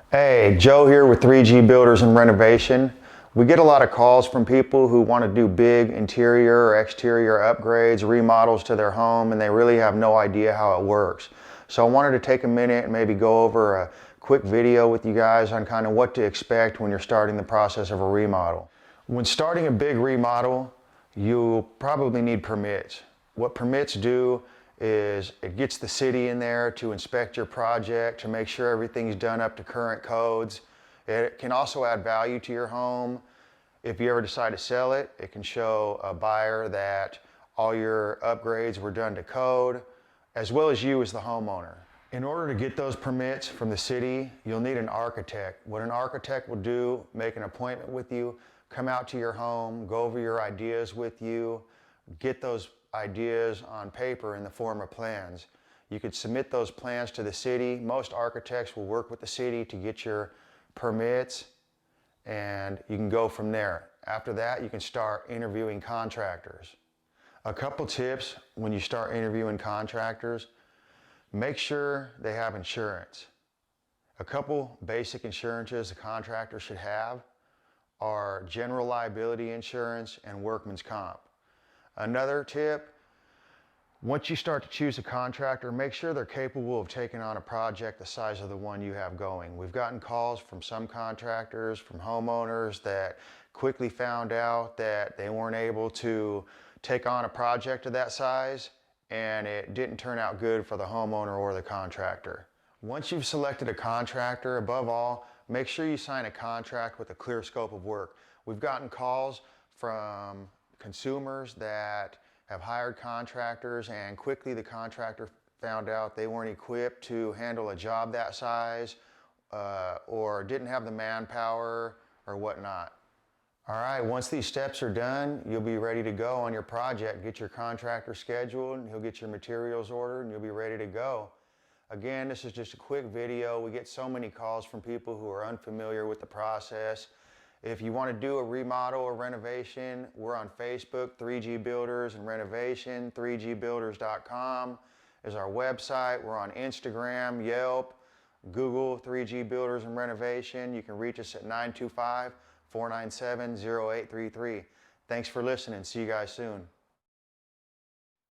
Hey, Joe here with 3G Builders and Renovation. We get a lot of calls from people who want to do big interior or exterior upgrades, remodels to their home, and they really have no idea how it works. So I wanted to take a minute and maybe go over a quick video with you guys on kind of what to expect when you're starting the process of a remodel. When starting a big remodel, you'll probably need permits. What permits do is it gets the city in there to inspect your project to make sure everything's done up to current codes. It can also add value to your home. If you ever decide to sell it, it can show a buyer that all your upgrades were done to code, as well as you as the homeowner. In order to get those permits from the city, you'll need an architect. What an architect will do, make an appointment with you, come out to your home, go over your ideas with you, get those ideas on paper in the form of plans. You could submit those plans to the city. Most architects will work with the city to get your permits, and you can go from there. After that, you can start interviewing contractors. A couple tips when you start interviewing contractors: make sure they have insurance. A couple basic insurances a contractor should have are general liability insurance and workman's comp. Another tip, once you start to choose a contractor, make sure they're capable of taking on a project the size of the one you have going. We've gotten calls from some contractors, from homeowners that quickly found out that they weren't able to take on a project of that size, and it didn't turn out good for the homeowner or the contractor. Once you've selected a contractor, above all, make sure you sign a contract with a clear scope of work. We've gotten calls from consumers that have hired contractors, and quickly the contractor found out they weren't equipped to handle a job that size or didn't have the manpower or whatnot. All right, once these steps are done, you'll be ready to go on your project. Get your contractor scheduled, and he'll get your materials ordered, and you'll be ready to go. Again, this is just a quick video. We get so many calls from people who are unfamiliar with the process. If you want to do a remodel or renovation, we're on Facebook, 3G Builders and Renovation. 3gbuilders.com is our website. We're on Instagram, Yelp, Google, 3G Builders and Renovation. You can reach us at 925-497-0833. Thanks for listening. See you guys soon.